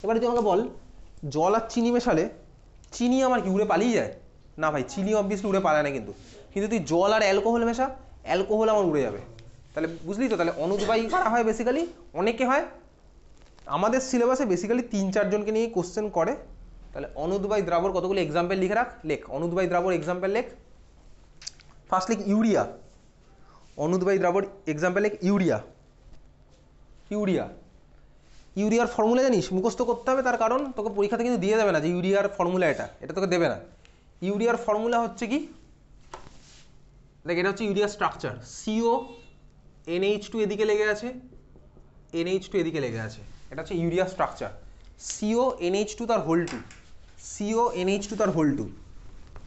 এবারে তুই আমাকে বল জল আর চিনি মেশালে চিনি আমার কি উড়ে পালিয়ে যায়? না ভাই, চিনি অবভিয়াসলি উড়ে পালায় না, কিন্তু কিন্তু তুই জল আর অ্যালকোহল মেশা, অ্যালকোহল আমার উড়ে যাবে। তাহলে বুঝলি তো, তাহলে অনুদ্বায়ী কারা হয় বেসিক্যালি? অনেকে হয়। আমাদের সিলেবাসে বেসিক্যালি 3-4 জনকে নিয়ে কোশ্চেন করে। তাহলে অনুদ্বায়ী দ্রাবর কতগুলো এক্সাম্পল লিখে রাখ, লেখ অনুদ্বায়ী দ্রাবর এক্সাম্পল লেখ। ফার্স্ট লিখ ইউরিয়া, অনুদ্বায়ী দ্রাবর এক্সাম্পল লেখ ইউরিয়া। ইউরিয়া, ইউরিয়ার ফর্মুলা জানিস? মুখস্থ করতে হবে, তার কারণ তোকে পরীক্ষাতে কিন্তু দিয়ে দেবে না যে ইউরিয়ার ফর্মুলা এটা তোকে দেবে না। ইউরিয়ার ফর্মুলা হচ্ছে কি দেখ, এটা হচ্ছে ইউরিয়া স্ট্রাকচার। সিও NH2 এদিকে লেগে আছে, NH2 এদিকে লেগে আছে, এটা হচ্ছে ইউরিয়া স্ট্রাকচার। সিও NH2 তার হোল 2, সিও NH2 তার হোল 2।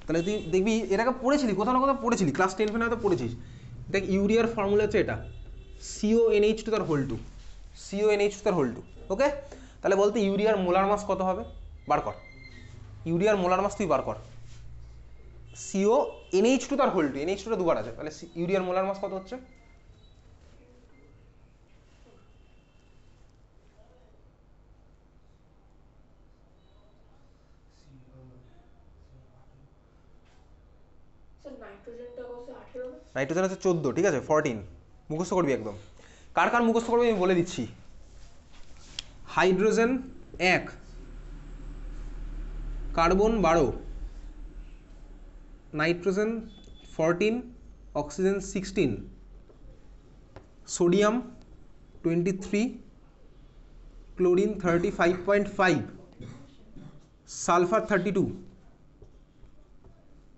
তাহলে তুই দেখবি এটাকে পড়েছিলি, কোথাও না কোথাও পড়েছিলি, ক্লাস 10 ফেনে হয়তো পড়েছিস। দেখ ইউরিয়ার ফর্মুলা হচ্ছে এটা, সিও NH2 তার হোল 2, সিও NH2 তার হোল 2। ওকে, তাহলে বলতে ইউরিয়ার মোলার মাস কত হবে, বার কর। ইউরিয়ার মোলার মাস তুই বার কর। সিও NH2 তার হোল 2, NH2 টা দুবার আছে, তাহলে ইউরিয়ার মোলার মাস কত হচ্ছে? নাইট্রোজেন হচ্ছে 14, ঠিক আছে 14 মুখস্থ করবি একদম। কার কার মুখস্থ করবি আমি বলে দিচ্ছি। Hydrogen 1, carbon 12, nitrogen 14, oxygen 16, sodium 23, chlorine 35.5, sulphur 32,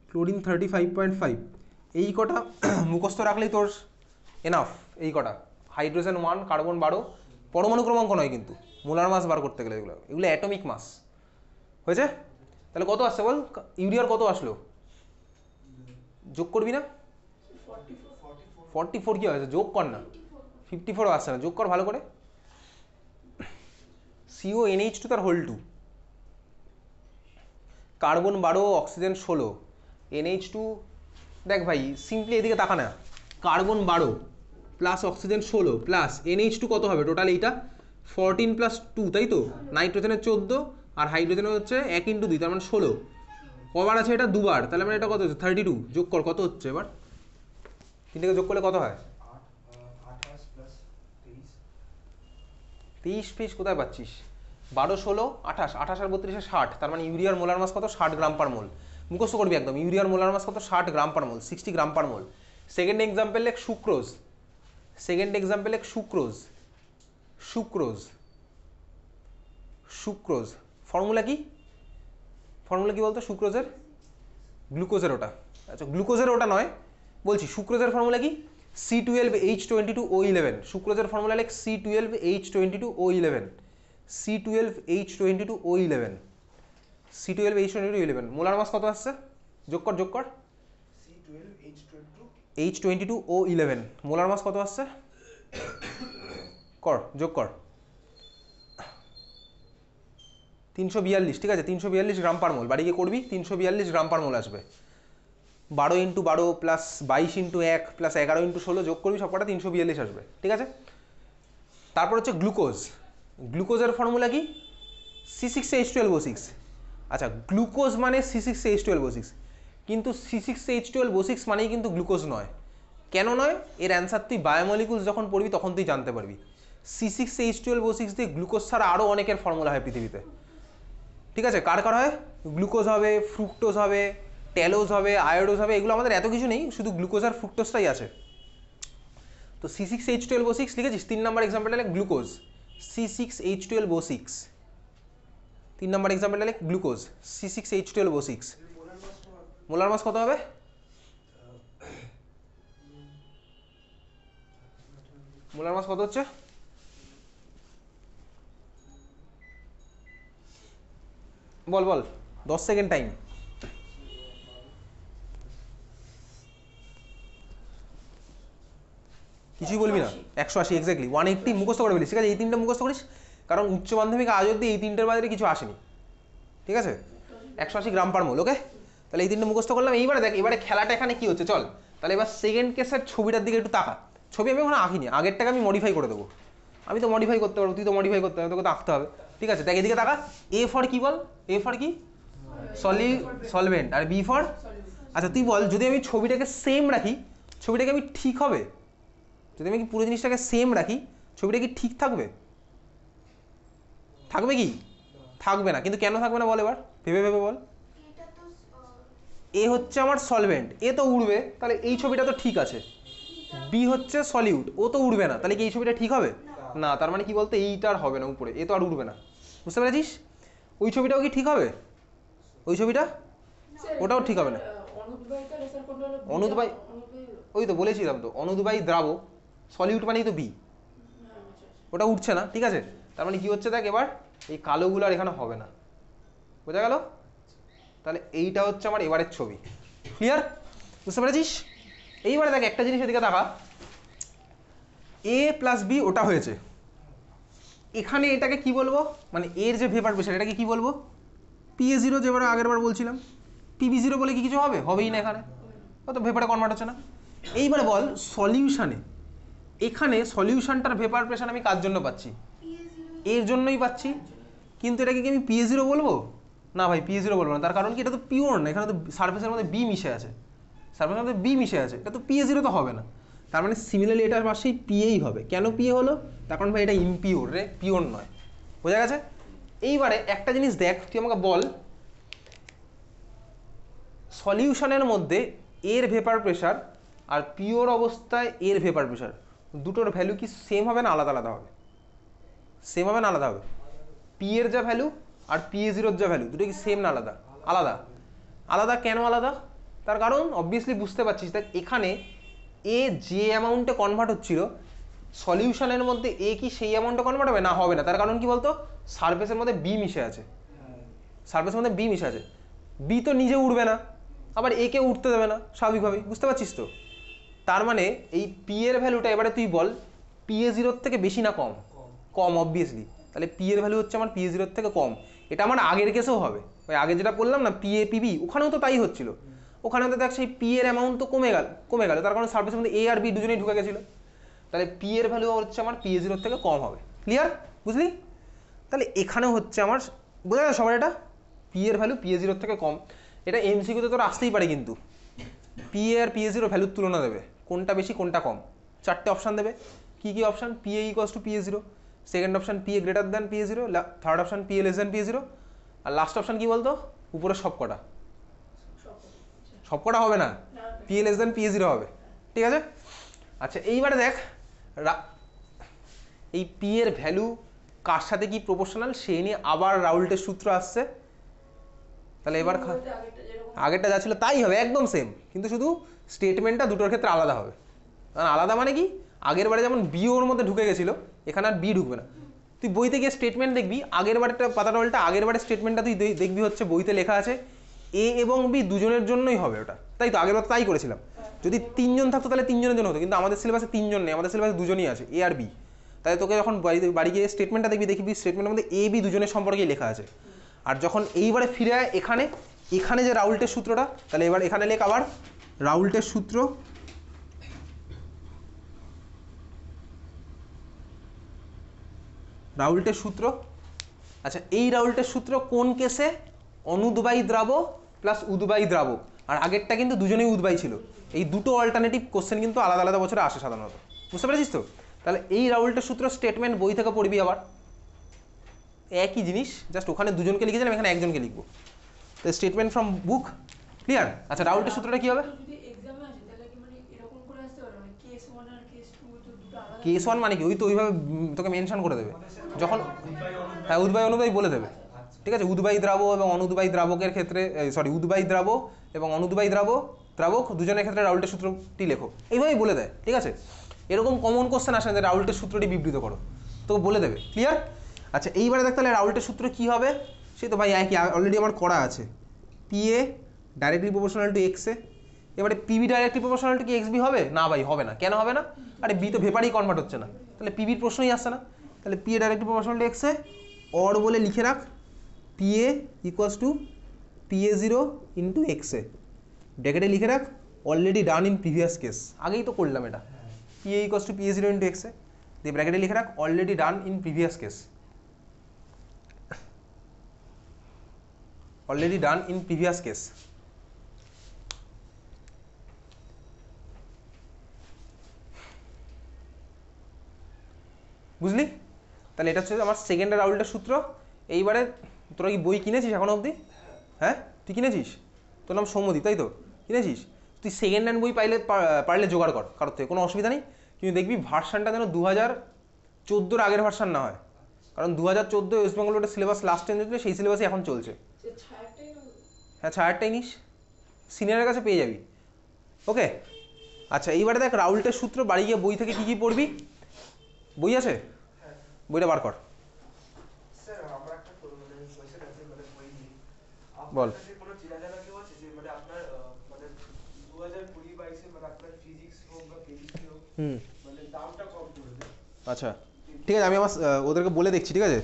chlorine 35.5। এই কটা মুখস্থ রাখলেই তোর এনাফ। এই কটা হাইড্রোজেন 1, কার্বন 12, পরমাণু ক্রমাঙ্ক নয় কিন্তু, মোলার মাস বার করতে গেলে এগুলো অ্যাটমিক মাস হয়েছে। তাহলে কত আসছে বল, ইউরিয়ার কত আসলো? যোগ করবি না? 44 কি হয়েছে, যোগ কর না। 54 আসছে না, যোগ কর ভালো করে। সিও NH2 তার হোল 2, কার্বন 12, অক্সিজেন 16, NH2। দেখ ভাই সিম্পলি এদিকে তাকা না, carbon 12 plus oxygen 16 plus NH2 কত হবে টোটাল? এইটা 14 প্লাস 2, তাই তো? নাইট্রোজেনের 14 আর হাইড্রোজেনের হচ্ছে 1 × 2, তার মানে 16। কবার আছে এটা? দুবার, তাহলে মানে এটা কত হচ্ছে? 32। যোগ কর, কত হচ্ছে এবার? তিনটাকে যোগ করলে কত হয়? 23 ফিস কোথায় পাচ্ছিস? 12, 16, 28, 28 আর 32 60, তার মানে ইউরিয়ার মোলার মাস কত? 60 গ্রাম পার মোল। মুখস্থ করবি একদম, ইউরিয়ার মোলার মাস কত? 60 গ্রাম পার মোল, 60 গ্রাম পার মোল। সেকেন্ড এক্সাম্পল লেখ সুক্রোজ, সেকেন্ড এক্সাম্পল লেখ সুক্রোজ, সুক্রোজ, সুক্রোজ। ফর্মুলা কি? ফর্মুলা কি বলতো সুক্রোজের? গ্লুকোজের ওটা, আচ্ছা গ্লুকোজের ওটা নয় বলছি, সুক্রোজের ফর্মুলা কি? C12H22O11। সুক্রোজের ফর্মুলা লেখ C12H22O11, C12H22O11, C12H22O11। Molar mass কত আসছে? যোগ কর, যোগ কর। H22O11 মোলার মাস কত আসছে? কর, যোগ কর। 342, ঠিক আছে 342 গ্রাম পার মোল। বাড়ি গিয়ে করবি, 342 গ্রাম পার মোল আসবে। 12 × 12 প্লাস 22 × 1 প্লাস 11 × 16 যোগ করবি, সব কটা 342 আসবে, ঠিক আছে। তারপর হচ্ছে গ্লুকোজ, গ্লুকোজের ফর্মুলা কি? C6H12O6। আচ্ছা গ্লুকোজ মানে C6H12O6, কিন্তু C6H12O6 মানেই কিন্তু গ্লুকোজ নয়। কেন নয়? এর অ্যান্সার তুই বায়োমলিকুলস যখন পড়বি তখন তুই জানতে পারবি। C6H12O6 দিয়ে গ্লুকোজ ছাড়া আরও অনেকের ফর্মুলা হয় পৃথিবীতে, ঠিক আছে। কার কার হয়? গ্লুকোজ হবে, ফ্রুক্টোজ হবে, টেলোজ হবে, আয়োডোজ হবে, এগুলো আমাদের এত কিছু নেই, শুধু গ্লুকোজ আর ফ্রুক্টোজটাই আছে। তো C6H12O6 লিখেছিস, 3 নম্বর এক্সাম্পলটা লেখ গ্লুকোজ, C6H12O6, 3 নম্বর এক্সাম্পলটা লেখ গ্লুকোজ C6H12O6। মোলার মাস কত হবে? মোলার মাস কত হচ্ছে? বল বল, 10 সেকেন্ড টাইম। কিছুই বলবি না? 180 এক্স্যাক্টলি, 180 মুখস্থ করে ফেলিস, ঠিক আছে। এই তিনটা মুখস্থ করিস, কারণ উচ্চ মাধ্যমিক আজ অব্দি এই তিনটের বাজারে কিছু আসেনি, ঠিক আছে। 180 গ্রাম পার মোল, ওকে। তাহলে এই তিনটে মুখস্থ করলাম। এইবারে দেখ, এবারে খেলাটা এখানে কি হচ্ছে চল, তাহলে এবার সেকেন্ড কেসের ছবিটার দিকে একটু তাকা। ছবি আমি এখন আঁকিনি, আগেরটাকে আমি মডিফাই করে দেবো। আমি তো মডিফাই করতে পারবো, তুই তো মডিফাই করতে হবে, তোকে তো আঁকতে হবে। ঠিক আছে, দেখ এদিকে তাকা, এ ফর কি বল, এ ফর কি সলভেন্ট, আর বি ফর, আচ্ছা তুই বল যদি আমি ছবিটাকে সেম রাখি, ছবিটাকে আমি ঠিক হবে, যদি আমি পুরো জিনিসটাকে সেম রাখি ছবিটা কি ঠিক থাকবে? থাকবে কি? থাকবে না। কিন্তু কেন থাকবে না বল এবার, ভেবে ভেবে বল। এ হচ্ছে আমার সলভেন্ট, এ তো উড়বে, তাহলে এই ছবিটা তো ঠিক আছে। বি হচ্ছে সলিউট, ও তো উড়বে না, তাহলে কি এই ছবিটা ঠিক হবে? না। তার মানে কি বলতে, এইটা আর হবে না উপরে, এ তো আর উড়বে না, বুঝতে পেরেছিস? ওই ছবিটাও কি ঠিক হবে? ওই ছবিটা ওটাও ঠিক হবে না। অনুদ্বাই, ওই তো বলেছিলাম তো, অনুদ্বাই দ্রাবক, সলিউট মানেই তো বি, ওটা উঠছে না, ঠিক আছে। তার মানে কি হচ্ছে দেখ, এবার এই কালোগুলো আর এখানে হবে না, বোঝা গেল? তাহলে এইটা হচ্ছে আমার এবারের ছবি, ক্লিয়ার? বুঝতে পেরেছিস? এইবারে দেখ একটা জিনিস এদিকে দেখা, এ প্লাস বি ওটা হয়েছে, এখানে এটাকে কি বলবো, মানে এর যে ভেপার প্রেশার এটাকে কি বলবো? PA0, যেবার আগের বার বলছিলাম। PB0 বলে কি কিছু হবে? হবেই না, এখানে অত ভেপারে কনভার্ট হচ্ছে না। এইবারে বল সলিউশনে, এখানে সলিউশনটার ভেপার প্রেশার আমি কার জন্য পাচ্ছি? এর জন্যই পাচ্ছি, কিন্তু এটাকে কি আমি PA0 বলবো? না ভাই, PA0 বলবো না। তার কারণ কি, এটা তো পিওর না, এখানে তো সারফেসের মধ্যে বি মিশে আছে, সারফেসের মধ্যে বি মিশে আছে, এটা তো PA0 তো হবে না। তার মানে সিমিলারলি এটার পাশেই PAই হবে। কেন PA হলো? তার কারণ ভাই এটা ইমপিওর রে, পিওর নয়, বোঝা গেছে? এইবারে একটা জিনিস দেখ, তুই আমাকে বল সলিউশনের মধ্যে এর ভেপার প্রেশার আর পিওর অবস্থায় এর ভেপার প্রেশার দুটোর ভ্যালু কি সেম হবে না আলাদা আলাদা হবে? সেম হবে না আলাদা হবে? পি এর যা ভ্যালু আর PA0 যা ভ্যালু দুটো কি সেম না আলাদা? আলাদা। আলাদা কেন আলাদা? তার কারণ অবভিয়াসলি বুঝতে পারছিস, দেখ এখানে এ যে অ্যামাউন্টে কনভার্ট হচ্ছিল, সলিউশনের মধ্যে এ কি সেই অ্যামাউন্টে কনভার্ট হবে না? হবে না। তার কারণ কি বলতো, সারফেসের মধ্যে বি মিশে আছে, সারফেসের মধ্যে বি মিশে আছে, বি তো নিজে উঠবে না, আবার এ কে উঠতে দেবে না স্বাভাবিকভাবেই, বুঝতে পারছিস তো? তার মানে এই পি এর ভ্যালুটা এবারে তুই বল PA0 থেকে বেশি না কম? কম অবভিয়াসলি। তাহলে পি এর ভ্যালু হচ্ছে আমার PA0 থেকে কম। এটা আমার আগের কেসেও হবে, ওই আগে যেটা বললাম না PA/PB, ওখানেও তো তাই হচ্ছিল। ওখানে তো দেখ সেই পি এর অ্যামাউন্ট তো কমে গেল, তার কারণ সার্ফেসের মধ্যে এ আর বি দুজনেই ঢুকে গেছিলো। তাহলে পি এর ভ্যালু হচ্ছে আমার PA0 থেকে কম হবে, ক্লিয়ার? বুঝলি? তাহলে এখানেও হচ্ছে আমার, বোঝা গেল সবার? এটা পি এর ভ্যালু PA0 থেকে কম। এটা MCQ তে তোর আসতেই পারে, কিন্তু PA আর PA0 ভ্যালুর তুলনা দেবে, কোনটা বেশি কোনটা কম, চারটে অপশান দেবে। কি কি option? PA = PA0, second option PA greater than PA0, third option PA less than PA0, আর লাস্ট অপশান কি বলতো? উপরে সবকটা। সবকটা হবে না, PA less than PA0 হবে, ঠিক আছে? আচ্ছা এইবারে দেখ, এই পি এর ভ্যালু কার সাথে কি প্রপোর্শনাল সেই নিয়ে আবার রাউল্টের সূত্র আসছে। তাহলে এবার আগেরটা যা ছিল তাই হবে, একদম সেম, কিন্তু শুধু স্টেটমেন্টটা দুটোর ক্ষেত্রে আলাদা হবে। আলাদা মানে কি, আগের বারে যেমন বি ওর মধ্যে ঢুকে গেছিলো, এখানে আর বি ঢুকবে না। তুই বইতে গিয়ে স্টেটমেন্ট দেখবি, আগের বারেরটা পাতাটা উল্টা, আগের বারের স্টেটমেন্টটা তুই দেখবি হচ্ছে বইতে লেখা আছে এ এবং বি দুজনের জন্যই হবে ওটা, তাই তো? আগের বার তাই করেছিলাম। যদি তিনজন থাকতো তাহলে তিনজনের জন্য হতো, কিন্তু আমাদের সিলেবাসে তিনজন নেই, আমাদের সিলেবাসে দুজনই আছে, এ আর বি। তাই তোকে যখন বাড়ি গিয়ে স্টেটমেন্টটা দেখবি স্টেটমেন্টের মধ্যে এ বি দুজনের সম্পর্কেই লেখা আছে। আর যখন এইবারে ফিরে আয় এখানে, এখানে যে রাউল্টের সূত্রটা, তাহলে এবার এখানে লেখ আবার রাউল্টের সূত্র, রাউল্টের সূত্র। আচ্ছা এই রাউল্টের সূত্র কোন কেসে? অনুদ্বায়ী দ্রাবক প্লাস উদ্বায়ী দ্রাবক, আর আগেরটা কিন্তু দুজনেই উদ্বায়ী ছিল। এই দুটো অল্টারনেটিভ কোশ্চেন কিন্তু আলাদা আলাদা বছরে আসে সাধারণত, বুঝতে পেরেছিস তো? তাহলে এই রাউল্টের সূত্র স্টেটমেন্ট বই থেকে পড়বি, আবার একই জিনিস, জাস্ট ওখানে দুজনকে লিখেছিলাম, এখানে একজনকে লিখবো। তো স্টেটমেন্ট ফ্রম বুক, ক্লিয়ার? আচ্ছা রাউল্টের সূত্রটা কি হবে? কেস 1 মানে কি, ওই তো ওইভাবে তোকে মেনশন করে দেবে যখন, হ্যাঁ উদ্বায়ী অনুদ্বায়ী বলে দেবে, ঠিক আছে? উদ্বায়ী দ্রাবক এবং অনুদ্বায়ী দ্রাবকের ক্ষেত্রে, সরি উদ্বায়ী দ্রাবক এবং অনুদ্বায়ী দ্রাবক দুজনের ক্ষেত্রে রাউল্টের সূত্রটি লেখো, এইভাবেই বলে দেয়, ঠিক আছে? এরকম কমন কোশ্চেন আসে যে রাউল্টের সূত্রটি বিবৃত করো, তোকে বলে দেবে, ক্লিয়ার? আচ্ছা এইবারে দেখ তাহলে রাউল্টের সূত্র কি হবে, সে তো ভাই একই, অলরেডি আমার করা আছে। PA directly proportional to X A, এবারে PB ডাইরেক্টলি প্রপোর্শনাল টু কি XB হবে? না ভাই হবে না। কেন হবে না? আরে বি তো ভেপারেই কনভার্ট হচ্ছে না, তাহলে পিবির প্রশ্নই আসছে না। তাহলে PA directly proportional to X A, or বলে লিখে রাখ PA = PA0 ইন্টু এক্স এ, ব্র্যাকেটে লিখে রাখ already done in previous case, আগেই তো করলাম এটা। PA = PA0 ইন্টু এক্স এ, দিয়ে ব্র্যাকেটে লিখে রাখ already done in previous case, already done in previous case. বুঝলি? তাহলে এটা হচ্ছে আমার সেকেন্ড রাউল্টের সূত্র। এইবারে তোরা কি বই কিনেছিস এখনো অবধি? হ্যাঁ, তুই কিনেছিস? তোর নাম সৌম্যদীপ, তাই তো? কিনেছিস? তুই সেকেন্ড হ্যান্ড বই পারলে জোগাড় কর কারোর থেকে, কোনো অসুবিধা নেই। কিন্তু দেখবি ভার্সানটা যেন 2014 আগের ভার্সান না হয়, কারণ 2014 ওয়েস্ট বেঙ্গল বোর্ডের সিলেবাস লাস্ট চেঞ্জ হয়েছিল, সেই সিলেবাসই এখন চলছে। হ্যাঁ, ছায়ারটাই নিস, সিনিয়রের কাছে পেয়ে যাবি। ওকে, আচ্ছা এইবারে দেখ রাউল্টের সূত্র, বাড়ি গিয়ে বই থেকে কী কী পড়বি? বই আছে? বইটা বার কর। বল। হুম, আচ্ছা ঠিক আছে, আমি আমার ওদেরকে বলে দেখছি, ঠিক আছে?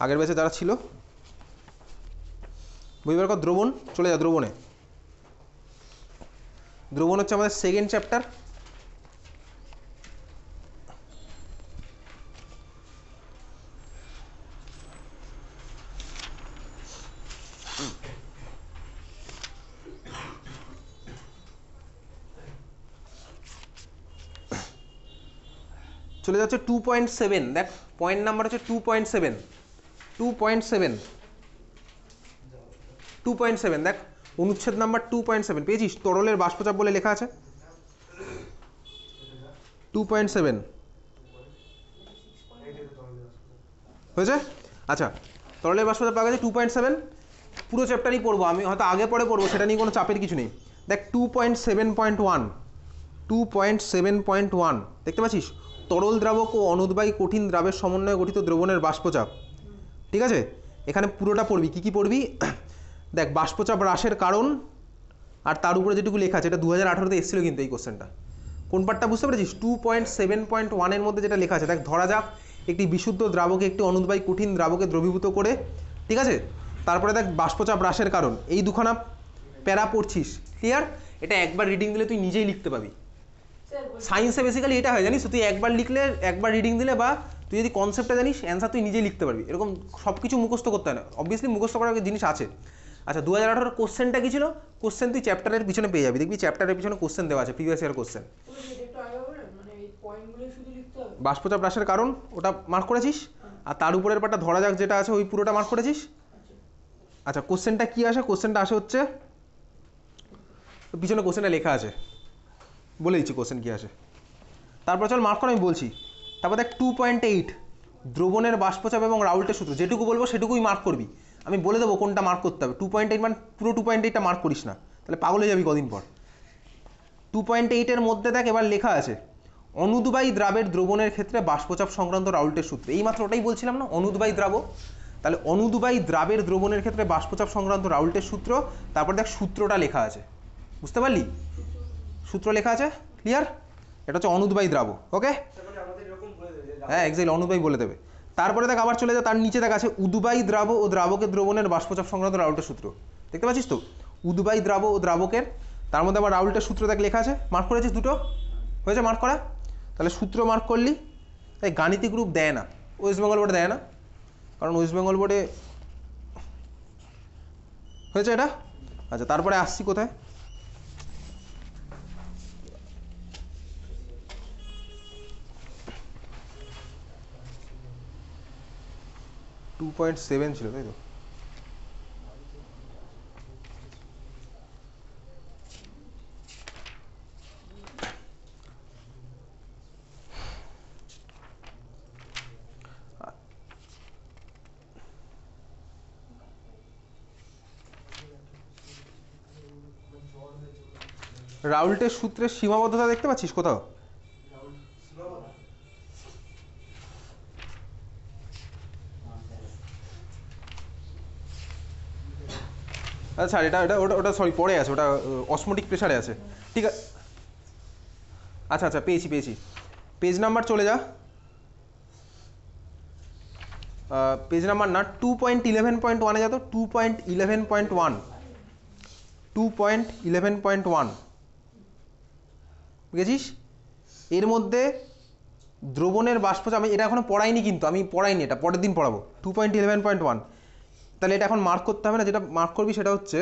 আগের ব্যাচে যারা ছিল, বই বার কর। দ্রবণ, চলে যা দ্রবণে। দ্রবণ হচ্ছে আমাদের সেকেন্ড চ্যাপ্টার। চলে যাচ্ছে 2.7। দেখ পয়েন্ট নাম্বার হচ্ছে 2.7। 2.7 দেখ, অনুচ্ছেদ নাম্বার 2.7 পেয়েছিস? তরলের বাষ্পচাপ বলে লেখা আছে 2.7, হয়েছে? আচ্ছা, তরলের বাষ্পচাপ পাওয়া গেছে 2.7। পুরো চ্যাপ্টারই পড়বো আমি, হয়তো আগে পরে পড়বো, সেটা নিয়ে কোনো চাপের কিছু নেই। দেখ 2.7.1, 2.7.1 দেখতে পাচ্ছিস? তরল দ্রাবক ও অনুদ্বায়ী কঠিন দ্রাবের সমন্বয়ে গঠিত দ্রবণের বাষ্পচাপ। ঠিক আছে, এখানে পুরোটা পড়বি। কী কী পড়বি? দেখ বাষ্পচাপ হ্রাসের কারণ, আর তার উপরে যেটুকু লেখা আছে, এটা 2018-তে এসেছিলো কিন্তু এই কোশ্চেনটা। কোন পার্টটা বুঝতে পেরেছিস? 2.7.1 মধ্যে যেটা লেখা আছে, দেখ ধরা যাক একটি বিশুদ্ধ দ্রাবকে একটি অনুদ্বায়ী কঠিন দ্রাবকে দ্রবীভূত করে, ঠিক আছে? তারপরে দেখ বাষ্পচাপ হ্রাসের কারণ, এই দুখানা প্যারা পড়ছিস, ক্লিয়ার? এটা একবার রিডিং দিলে তুই নিজেই লিখতে পাবি। সায়েন্সে বেসিক্যালি এটা হয় জানিস, তুই একবার লিখলে, একবার রিডিং দিলে, বা তুই যদি কনসেপ্টটা জানিস, অ্যান্সার তুই নিজেই লিখতে পারবি। এরকম সব কিছু মুখস্থ করতে হয় না, অবভিয়াসলি মুখস্থ করার জিনিস আছে। আচ্ছা, 2018 কোশ্চেনটা কী ছিল? কোশ্চেন তুই চ্যাপ্টারের পিছনে পেয়ে যাবি, দেখবি চ্যাপ্টারের পিছনে কোশ্চেন দেওয়া আছে, প্রিভিয়াস ইয়ার কোশ্চেন। বাষ্পচাপ হ্রাসের কারণ ওটা মার্ক করেছিস, আর তার উপরের পাটা ধরা যাক যেটা আছে ওই পুরোটা মার্ক করেছিস। আচ্ছা, কোশ্চেনটা কী আসে? কোশ্চেনটা আসে হচ্ছে, পিছনে কোশ্চেনটা লেখা আছে, বলে দিচ্ছি কোশ্চেন কী আসে। তারপর চল মার্ক করে, আমি বলছি। তারপর দেখ 2.8 দ্রবণের বাষ্পচাপ এবং রাউল্টের সূত্র, যেটুকু বলবো সেটুকুই মার্ক করবি। আমি বলে দেবো কোনটা মার্ক করতে হবে। 2.8 মানে পুরো 2.8টা মার্ক করিস না, তাহলে পাগল হয়ে যাবি কদিন পর। 2.8-এর মধ্যে দেখ এবার লেখা আছে অনুদ্বায়ী দ্রাবের দ্রবণের ক্ষেত্রে বাষ্পচাপ সংক্রান্ত রাউল্টের সূত্র। এইমাত্র ওটাই বলছিলাম না, অনুদ্বায়ী দ্রাব। তাহলে অনুদ্বায়ী দ্রাবের দ্রবণের ক্ষেত্রে বাষ্পচাপ সংক্রান্ত রাউল্টের সূত্র। তারপর দেখ সূত্রটা লেখা আছে, বুঝতে পারলি? সূত্র লেখা আছে, ক্লিয়ার? এটা হচ্ছে অনুদ্বায়ী দ্রাব। ওকে, হ্যাঁ এক্স্যাক্টলি, অনুদ্বায়ী বলে দেবে। তারপরে দেখ আবার চলে যায়, তার নিচে দেখ আছে উদ্বায়ী দ্রাব ও দ্রাবকের দ্রবণের বাষ্পচাপ সংক্রান্ত রাউল্টের সূত্র। দেখতে পাচ্ছিস তো? উদ্বায়ী দ্রাব ও দ্রাবকের, তার মধ্যে আবার রাউল্টের সূত্র দেখ লেখা আছে। মার্ক করেছিস দুটো? হয়েছে মার্ক করা? তাহলে সূত্র মার্ক করলি। তাই গাণিতিক রূপ দেয় না, ওয়েস্ট বেঙ্গল বোর্ডে দেয় না, কারণ ওয়েস্ট বেঙ্গল বোর্ডে হয়েছে এটা। আচ্ছা, তারপরে আসছি কোথায়? টু 2.7 ছিল, তাই তো? রাউল্টের সূত্রের সীমাবদ্ধতা দেখতে পাচ্ছিস কোথাও? আচ্ছা, এটা এটা ওটা ওটা সরি পরে আছে, ওটা অসমোটিক প্রেসারে আছে, ঠিক আছে। আচ্ছা আচ্ছা, পেয়েছি পেয়েছি। পেজ নাম্বার চলে যা, পেজ নাম্বার না, 2.11.1-এ যা তো। 2.11.1, 2.11.1 বুঝেছিস? এর মধ্যে দ্রবণের বাষ্পচাপ, আমি এটা এখনো পড়াইনি, কিন্তু আমি পড়াইনি, এটা পরের দিন পড়াবো। 2.11.1 তাহলে এটা এখন মার্ক করতে হবে না, যেটা মার্ক করবি সেটা হচ্ছে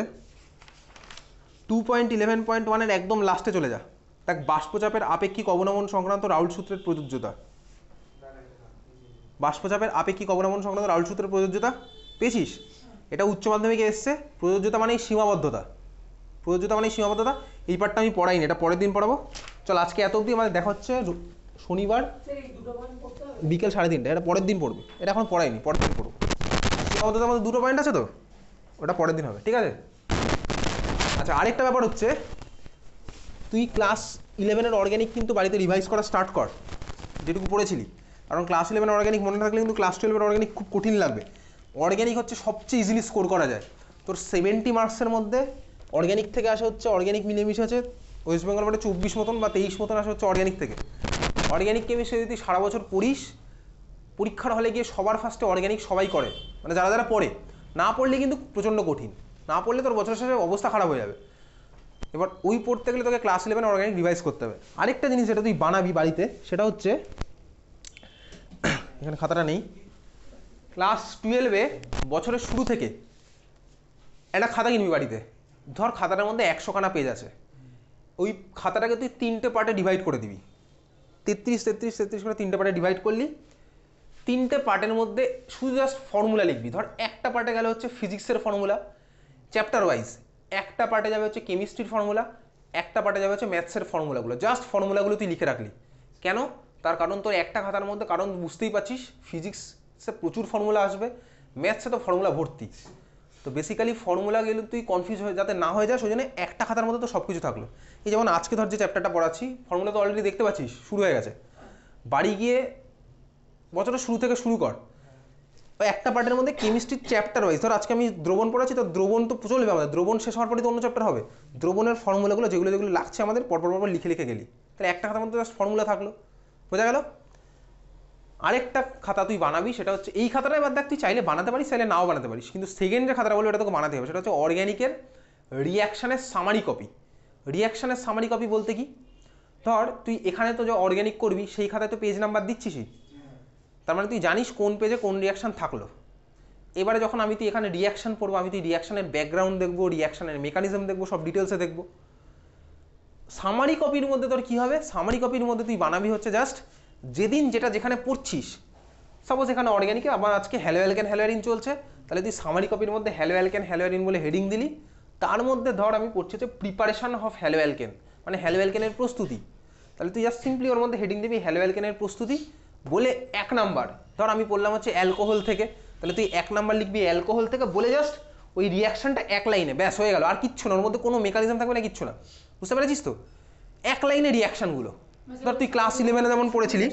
2.11.1 একদম লাস্টে চলে যা। দেখ বাষ্পচাপের আপেক্ষিক অবনমন সংক্রান্ত রাউল্ট সূত্রের প্রযোজ্যতা, বাষ্পচাপের আপেক্ষিক অবনমন সংক্রান্ত রাউল্ট সূত্রের প্রযোজ্যতা পেয়েছিস? এটা উচ্চ মাধ্যমিকে এসছে। প্রযোজ্যতা মানেই সীমাবদ্ধতা, প্রযোজ্যতা মানেই সীমাবদ্ধতা। এই পার্টটা আমি পড়াইনি, এটা পরের দিন পড়াবো। চল আজকে এত অবধি আমাদের দেখা হচ্ছে শনিবার বিকেল 3:30, এটা পরের দিন পড়বে, এটা এখন পড়াইনি, পরের দিন পড়বো। সীমাবদ্ধতার মধ্যে 2টো পয়েন্ট আছে তো, ওটা পরের দিন হবে, ঠিক আছে? আচ্ছা আরেকটা ব্যাপার হচ্ছে, তুই ক্লাস 11-এর অর্গ্যানিক কিন্তু বাড়িতে রিভাইজ করা স্টার্ট কর, যেটুকু পড়েছিলি। কারণ ক্লাস 11 অর্গ্যানিক মনে থাকলে কিন্তু ক্লাস 12-এর অর্গ্যানিক খুব কঠিন লাগবে। অর্গ্যানিক হচ্ছে সবচেয়ে ইজিলি স্কোর করা যায়। তোর 70 মার্কসের মধ্যে অর্গ্যানিক থেকে আসে হচ্ছে, অর্গ্যানিক মিলেমিশে আছে ওয়েস্ট বেঙ্গল বোর্ডে 24 মতন বা 23 মতন আসে হচ্ছে অর্গ্যানিক থেকে। অর্গ্যানিক কেমিস্ট্রি যদি সারা বছর পড়িস, পরীক্ষার হলে গিয়ে সবার ফার্স্টে অর্গ্যানিক সবাই করে, মানে যারা যারা পড়ে। না পড়লে কিন্তু প্রচণ্ড কঠিন, না পড়লে তোর বছরের শেষে অবস্থা খারাপ হয়ে যাবে। এবার ওই পড়তে গেলে তোকে ক্লাস 11 অর্গ্যানিক রিভাইজ করতে হবে। আরেকটা জিনিস যেটা তুই বানাবি বাড়িতে, সেটা হচ্ছে, এখানে খাতাটা নেই, ক্লাস 12-এ বছরের শুরু থেকে একটা খাতা কিনবি বাড়িতে। ধর খাতাটার মধ্যে 100 খানা পেজ আছে, ওই খাতাটাকে তুই 3টে পার্টে ডিভাইড করে দিবি। 33 33 33 করে 3টে পার্টে ডিভাইড করলি। 3টে পার্টের মধ্যে শুধু জাস্ট ফর্মুলা লিখবি। ধর একটা পার্টে গেলে হচ্ছে ফিজিক্সের ফর্মুলা চ্যাপ্টার ওয়াইজ, একটা পার্টে যাবে হচ্ছে কেমিস্ট্রির ফর্মুলা, একটা পার্টে যাবে হচ্ছে ম্যাথসের ফর্মুলাগুলো। জাস্ট ফর্মুলাগুলো তুই লিখে রাখলি। কেন? তার কারণ তোর একটা খাতার মধ্যে, কারণ বুঝতেই পারছিস ফিজিক্সে প্রচুর ফর্মুলা আসবে, ম্যাথসে তো ফর্মুলা ভর্তি। তো বেসিক্যালি ফর্মুলা গেলে তুই কনফিউজ হয়ে যাতে না হয়ে যায়, সেই জন্য একটা খাতার মধ্যে তো সব কিছু থাকলো। এই যেমন আজকে ধর যে চ্যাপ্টারটা পড়াচ্ছি, ফর্মুলা তো অলরেডি দেখতে পাচ্ছিস শুরু হয়ে গেছে। বাড়ি গিয়ে বছরটা শুরু থেকে শুরু কর। ওই একটা পার্টের মধ্যে কেমিস্ট্রির চ্যাপ্টার ওয়াইজ, ধর আজকে আমি দ্রবণ পড়াচ্ছি, তো দ্রবণ তো চলবে আমাদের, দ্রবণ শেষ হওয়ার পরে তো অন্য চ্যাপ্টার হবে। দ্রবণের ফর্মুলাগুলো যেগুলো যেগুলো লাগছে আমাদের পরপর পরপর লিখে লিখে গেলি, তাহলে একটা খাতার মধ্যে জাস্ট ফর্মুলা থাকলো, বোঝা গেল? আরেকটা খাতা তুই বানাবি, সেটা হচ্ছে এই খাতাটা। এবার দেখ তুই চাইলে বানাতে পারিস, চাইলে নাও বানাতে পারিস, কিন্তু সেকেন্ড যে খাতাটা বলবো এটা তোকে বানাতে হবে। সেটা হচ্ছে অর্গ্যানিকের রিয়াকশানের সামারি কপি। রিয়াকশানের সামারি কপি বলতে কি, ধর তুই এখানে তো যে অর্গ্যানিক করবি সেই খাতায় তো পেজ নাম্বার দিচ্ছিসই, তার মানে তুই জানিস কোন পেজে কোন রিয়াকশান থাকলো। এবারে যখন তুই এখানে রিয়াকশান পড়বো, আমি তুই রিয়াকশানের ব্যাকগ্রাউন্ড দেখবো, রিয়াকশানের মেকানিজম দেখবো, সব ডিটেলসে দেখবো। সামারি কপির মধ্যে তোর কী হবে, সামারি কপির মধ্যে তুই বানাবি হচ্ছে জাস্ট যেদিন যেটা যেখানে পড়ছিস। সাপোজ এখানে অর্গ্যানিকে আবার আজকে হ্যালো অ্যালকেন হ্যালোয়ারিন চলছে, তাহলে তুই সামারি কপির মধ্যে হ্যালো অ্যালকেন হ্যালোয়ারিন বলে হেডিং দিলি। তার মধ্যে ধর আমি পড়ছি হচ্ছে প্রিপারেশন অফ হ্যালো অ্যালকেন, মানে হ্যালো অ্যালকেনের প্রস্তুতি। তাহলে তুই জাস্ট সিম্পলি ওর মধ্যে হেডিং দিবি হ্যালো অ্যালকেনের প্রস্তুতি বলে 1 নাম্বার। ধর আমি বললাম হচ্ছে অ্যালকোহল থেকে, তাহলে তুই 1 নাম্বার লিখবি অ্যালকোহল থেকে বলে জাস্ট ওই রিয়াকশনটা 1 লাইনে, ব্যাস হয়ে গেল। আর কিচ্ছু না, ওর মধ্যে কোনো মেকানিজম থাকবে না, কিচ্ছু না। বুঝতে পেরেছিস তো? 1 লাইনে রিয়াকশনগুলো। ধর তুই ক্লাস 11-এ যেমন পড়েছিলি,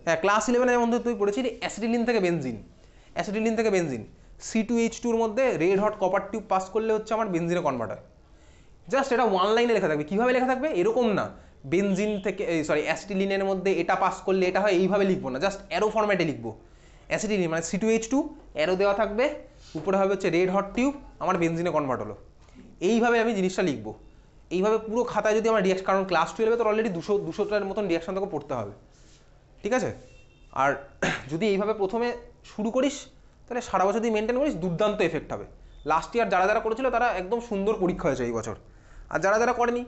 হ্যাঁ ক্লাস 11-এ যেমন তুই পড়েছিলি অ্যাসিটিলিন থেকে বেনজিন, অ্যাসিটিলিন থেকে বেনজিন, C2H2-র মধ্যে red hot copper tube pass করলে হচ্ছে আমার বেনজিনে কনভার্ট হয়। জাস্ট এটা 1 লাইনে লেখা থাকবে। কীভাবে লেখা থাকবে? এরকম না, বেনজিন থেকে অ্যাসিটিলিনের মধ্যে এটা পাস করলে এটা হয়, এইভাবে লিখবো না, জাস্ট অ্যারো ফরম্যাটে লিখবো। অ্যাসিটিলিন মানে C2H2, অ্যারো দেওয়া থাকবে, উপরে হবে হচ্ছে রেড হট টিউব, আমার বেনজিনে কনভার্ট হলো। এইভাবে আমি জিনিসটা লিখবো। এইভাবে পুরো খাতায় যদি আমার রিয়াকশন, কারণ ক্লাস 12-এ তোর অলরেডি 200টার মতন রিয়াকশন তোকে পড়তে হবে, ঠিক আছে? আর যদি এইভাবে প্রথমে শুরু করিস, তাহলে সারা বছর যদি মেনটেন করিস, দুর্দান্ত এফেক্ট হবে। লাস্ট ইয়ার যারা যারা করেছিল তারা একদম সুন্দর পরীক্ষা হয়েছে এই বছর, আর যারা যারা করেনি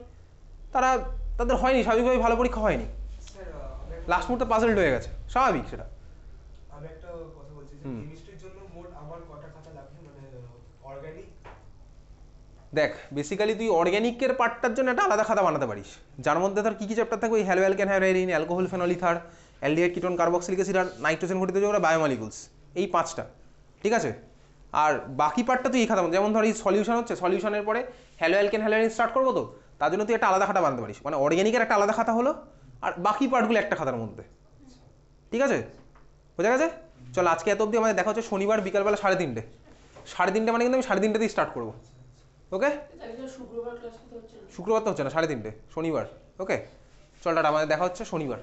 তাদের হয়নি, স্বাভাবিকভাবে ভালো পরীক্ষা হয়নি, লাস্ট মুহূর্তে পাজলড হয়ে গেছে, স্বাভাবিক সেটা। আমি একটা কথা বলছি যে কেমিস্ট্রির জন্য মোট আমার কটা খাতা লাগবে, মানে অর্গানিক? দেখ বেসিক্যালি তুই অর্গ্যানিকের পার্টটার জন্য একটা আলাদা খাতা বানাতে পারিস, যার মধ্যে ধর কী কী চ্যাপ্টার থাকবে, ওই haloalkane haloarene, alcohol phenol ether, aldehyde ketone carboxylic acid আর নাইট্রোজেন ঘটিত যৌগ বায়োমলিকুলস, এই 5টা, ঠিক আছে? আর বাকি পার্টটা তুই এই খাতা, যেমন ধর এই সলিউশন হচ্ছে, সলিউশনের পরে হ্যালো অ্যালকেন হ্যালোয়ারিন স্টার্ট করবো, তো তার জন্য তুই একটা আলাদা খাতা বানাতে পারিস, মানে অর্গ্যানিকের একটা আলাদা খাতা হলো, আর বাকি পার্টগুলো একটা খাতার মধ্যে, ঠিক আছে? বোঝা গেছে? চল আজকে এত অবধি, আমাদের দেখা হচ্ছে শনিবার বিকালবেলা 3:30। 3:30 মানে কিন্তু আমি 3:30তেই স্টার্ট করবো, ওকে? শুক্রবার তো হচ্ছে না, 3:30 শনিবার, ওকে? চল টাটা, আমাদের দেখা হচ্ছে শনিবার।